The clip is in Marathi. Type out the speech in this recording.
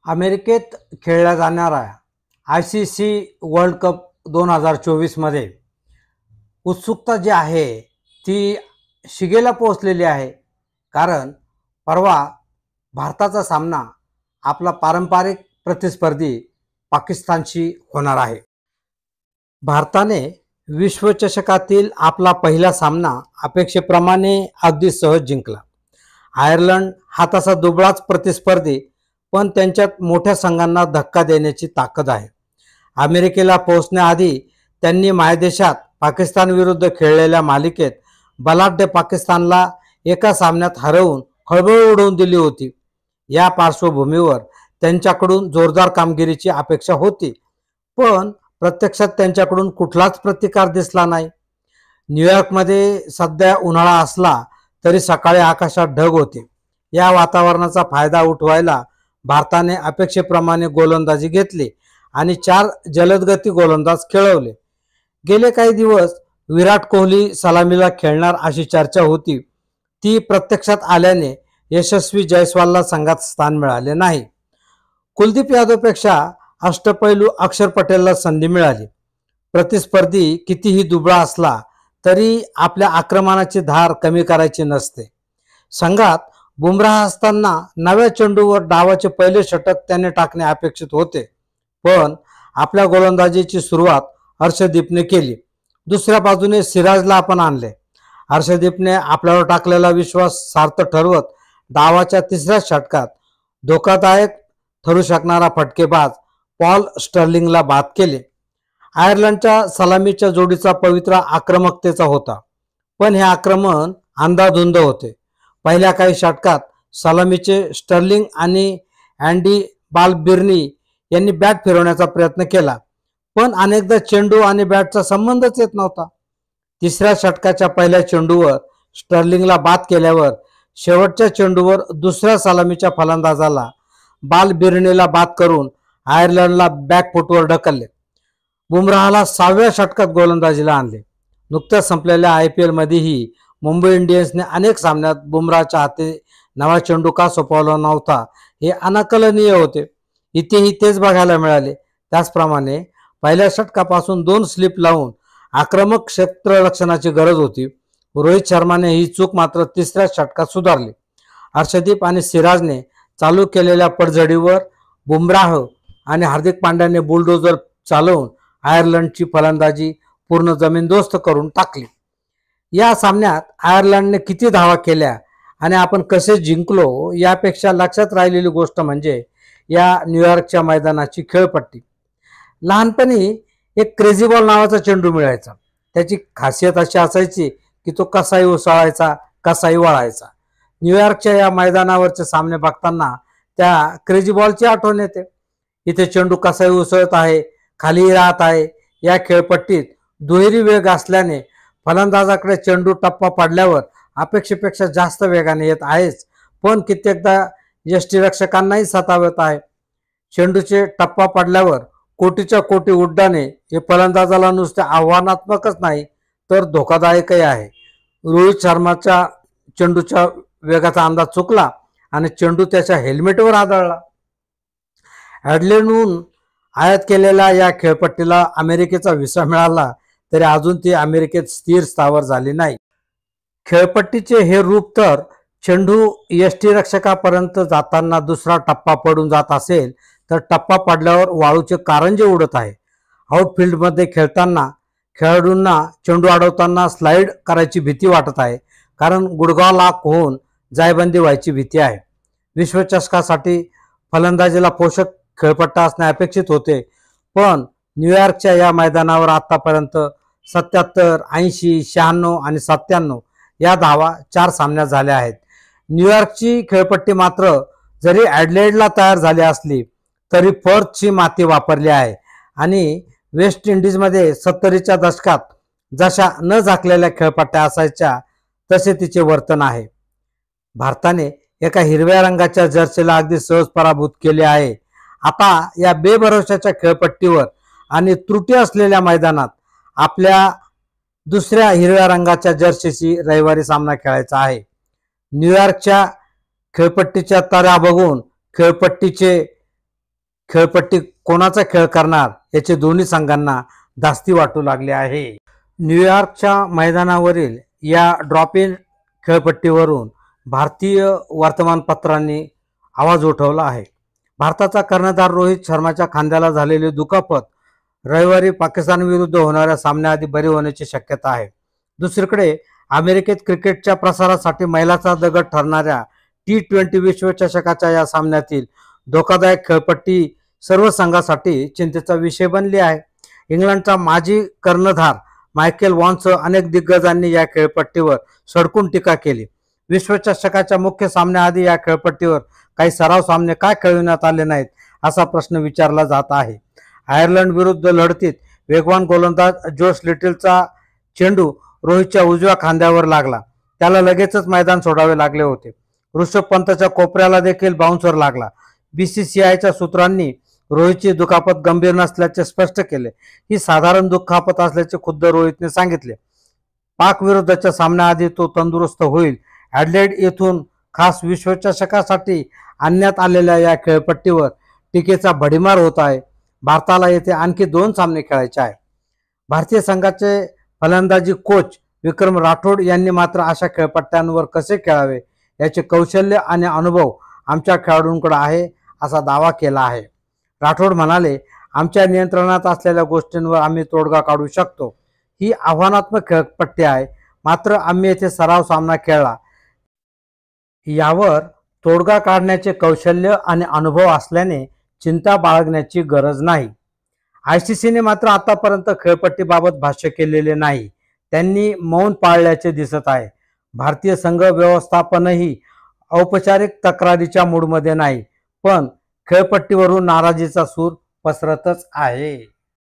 अमेरिकेत खेळला जाणारा ICC वर्ल्ड कप 2024 मध्ये उत्सुकता जी आहे ती शिगेला पोहोचलेली आहे. कारण परवा भारताचा सामना आपला पारंपरिक प्रतिस्पर्धी पाकिस्तानशी होणार आहे. भारताने विश्वचषकातील आपला पहिला सामना अपेक्षेप्रमाणे अगदी सहज जिंकला. आयर्लंड हा तसा दुबळाच प्रतिस्पर्धी, पण त्यांच्यात मोठ्या संघांना धक्का देण्याची ताकद आहे. अमेरिकेला पोहोचण्याआधी त्यांनी मायदेशात पाकिस्तान विरुद्ध खेळलेल्या मालिकेत बलाढ्य पाकिस्तानला एका सामन्यात हरवून खळबळ उडवून दिली होती. या पार्श्वभूमीवर त्यांच्याकडून जोरदार कामगिरीची अपेक्षा होती, पण प्रत्यक्षात त्यांच्याकडून कुठलाच प्रतिकार दिसला नाही. न्यूयॉर्कमध्ये सध्या उन्हाळा असला तरी सकाळी आकाशात ढग होते. या वातावरणाचा फायदा उठवायला भारताने अपेक्षेप्रमाणे गोलंदाजी घेतली आणि 4 जलदगती गोलंदाज खेळवले. गेले काही दिवस विराट कोहली सलामीला खेळणार अशी चर्चा होती. ती प्रत्यक्षात आल्याने यशस्वी जयस्वालला संघात स्थान मिळाले नाही. कुलदीप यादवपेक्षा अष्टपैलू अक्षर पटेलला संधी मिळाली. प्रतिस्पर्धी कितीही दुबळा असला तरी आपल्या आक्रमणाची धार कमी करायची नसते. संघात बुमराह असताना नव्या चेंडूवर डावाचे पहिले षटक त्याने टाकणे अपेक्षित होते, पण आपल्या गोलंदाजीची सुरुवात हर्षदीपने केली. दुसऱ्या बाजूने सिराजला आपण आणले. हर्षदीपने आपल्यावर टाकलेला विश्वास सार्थ ठरवत डावाच्या तिसऱ्या षटकात धोकादायक ठरू शकणारा फटकेबाज पॉल स्टर्लिंगला बाद केले. आयर्लंडच्या सलामीच्या जोडीचा पवित्रा आक्रमकतेचा होता, पण हे आक्रमण अंधाधुंद होते. पहिल्या काही षटकात सलामीचे स्टर्लिंग आणि अँडी बालबिर्नी यांनी बॅट फिरवण्याचा प्रयत्न केला, पण अनेकदा चेंडू आणि बॅटचा संबंधच येत नव्हता. तिसऱ्या षटकाच्या पहिल्या चेंडूवर स्टर्लिंगला बाद केल्यावर शेवटच्या चेंडूवर दुसऱ्या सलामीच्या फलंदाजाला बालबिर्नीला बाद करून आयर्लंडला बॅकफुटवर ढकलले. बुमराहला 6व्या षटकात गोलंदाजीला आणले. नुकत्याच संपलेल्या IPL मध्येही मुंबई इंडियन्सने अनेक सामन्यात बुमराहच्या हाती नवा चेंडू का सोपवला नव्हता हे अनाकलनीय होते. इथेही तेच बघायला मिळाले. त्याचप्रमाणे पहिल्या षटकापासून 2 स्लिप लावून आक्रमक क्षेत्ररक्षणाची गरज होती. रोहित शर्माने ही चूक मात्र तिसऱ्या षटकात सुधारली. हर्षदीप आणि सिराजने चालू केलेल्या पडझडीवर बुमराह आणि हार्दिक पांड्याने बुलडोजर चालवून आयर्लंडची फलंदाजी पूर्ण जमीनदोस्त करून टाकली. या सामन्यात आयर्लंडने किती धावा केल्या आणि आपण कसे जिंकलो यापेक्षा लक्षात राहिलेली गोष्ट म्हणजे या न्यूयॉर्कच्या मैदानाची खेळपट्टी. लहानपणी एक क्रेझी बॉल नावाचा चेंडू मिळायचा. त्याची खासियत अशी असायची की तो कसाही उसळायचा, कसाही वळायचा. न्यूयॉर्कच्या या मैदानावरचे सामने बघताना त्या क्रेझी बॉलची आठवण येते. इथे चेंडू कसाही उसळत आहे, खालीही राहत आहे. या खेळपट्टीत दुहेरी वेग असल्याने फलंदाजाकडे चेंडू टप्पा पडल्यावर अपेक्षेपेक्षा जास्त वेगाने येत आहेच, पण कित्येकदा यष्टीरक्षकांनाही सतावत आहे. चेंडूचे टप्पा पडल्यावर कोटीच्या कोटी उड्डाणे हे फलंदाजाला नुसते आव्हानात्मकच नाही तर धोकादायकही आहे. रोहित शर्माच्या चेंडूच्या वेगाचा अंदाज चुकला आणि चेंडू त्याच्या हेल्मेटवर आदळला. ॲडलेडहून आयात केलेल्या या खेळपट्टीला अमेरिकेचा व्हिसा मिळाला तरी अजून ती अमेरिकेत स्थिर स्थावर झाली नाही. खेळपट्टीचे हे रूप तर चेंडू यष्टीरक्षकापर्यंत जाताना दुसरा टप्पा पडून जात असेल तर टप्पा पडल्यावर वाळूचे कारंजे उडत आहे. आउटफील्डमध्ये खेळताना खेळाडूंना चेंडू अडवताना स्लाइड करायची भीती वाटत आहे, कारण गुडघा लाक होऊन जायबंदी व्हायची भीती आहे. विश्वचषकासाठी फलंदाजीला पोषक खेळपट्टा असणे अपेक्षित होते, पण न्यूयॉर्कच्या या मैदानावर आतापर्यंत 77, 80, 96 आणि 97 या धावा 4 सामन्यात झाल्या आहेत. न्यूयॉर्कची खेळपट्टी मात्र जरी ॲडलेडला तयार झाली असली तरी फर्थची माती वापरली आहे आणि वेस्ट इंडिजमध्ये 70च्या दशकात जशा न झाकलेल्या खेळपट्ट्या असायच्या तसे तिचे वर्तन आहे. भारताने एका हिरव्या रंगाच्या जर्सीला अगदी सहज पराभूत केले आहे. आता या बेभरोशाच्या खेळपट्टीवर आणि त्रुटी असलेल्या मैदानात आपल्या दुसऱ्या हिरव्या रंगाच्या जर्सीशी रविवारी सामना खेळायचा आहे. न्यूयॉर्कच्या खेळपट्टीच्या तारा बघून खेळपट्टीचे खेळपट्टी कोणाचा खेळ करणार याचे दोन्ही संघांना धास्ती वाटू लागली आहे. न्यूयॉर्कच्या मैदानावरील या ड्रॉप इन खेळपट्टीवरून भारतीय वर्तमानपत्रांनी आवाज उठवला आहे. भारताचा कर्णधार रोहित शर्माच्या खांद्याला झालेली दुखापत रविवारी पाकिस्तान विरुद्ध होणाऱ्या सामन्याआधी बरी होण्याची शक्यता आहे. दुसरीकडे अमेरिकेत क्रिकेटच्या प्रसारासाठी मैलाचा दगड ठरणाऱ्या T20 विश्वचषकाच्या या सामन्यातील धोकादायक खेळपट्टी सर्व संघासाठी चिंतेचा विषय बनली आहे. इंग्लंडचा माजी कर्णधार मायकेल वॉनसह अनेक दिग्गजांनी या खेळपट्टीवर सडकून टीका केली. विश्वचषकाच्या मुख्य सामन्याआधी या खेळपट्टीवर काही सराव सामने का खेळविण्यात आले नाहीत असा प्रश्न विचारला जात आहे. आयर्लंड विरुद्ध लढतीत वेगवान गोलंदाज जोश लिटलचा चेंडू रोहितच्या उजव्या खांद्यावर लागला. त्याला लगेचच मैदान सोडावे लागले होते. ऋषभ पंतच्या कोपऱ्याला देखील बाउन्सर लागला. BCCIच्या सूत्रांनी रोहितची दुखापत गंभीर नसल्याचे स्पष्ट केले. ही साधारण दुखापत असल्याचे खुद्द रोहितने सांगितले. पाक विरुद्धच्या सामन्याआधी तो तंदुरुस्त होईल. ॲडलेड येथून खास विश्वचषकासाठी आणण्यात आलेल्या या खेळपट्टीवर टीकेचा भडीमार होत आहे. भारताला येथे आणखी 2 सामने खेळायचे आहे. भारतीय संघाचे फलंदाजी कोच विक्रम राठोड यांनी मात्र अशा खेळपट्ट्यांवर कसे खेळावे याचे कौशल्य आणि अनुभव आमच्या खेळाडूंकडे आहे असा दावा केला आहे. राठोड म्हणाले, आमच्या नियंत्रणात असलेल्या गोष्टींवर आम्ही तोडगा काढू शकतो. ही आव्हानात्मक खेळपट्टी आहे, मात्र आम्ही येथे सराव सामना खेळला. यावर तोडगा काढण्याचे कौशल्य आणि अनुभव असल्याने चिंता बाळगण्याची गरज नाही. ICCने मात्र आतापर्यंत खेळपट्टीबाबत भाष्य केलेले नाही. त्यांनी मौन पाळल्याचे दिसत आहे. भारतीय संघ व्यवस्थापनही औपचारिक तक्रारीच्या मूडमध्ये नाही, पण खेळपट्टीवरून नाराजीचा सूर पसरतच आहे.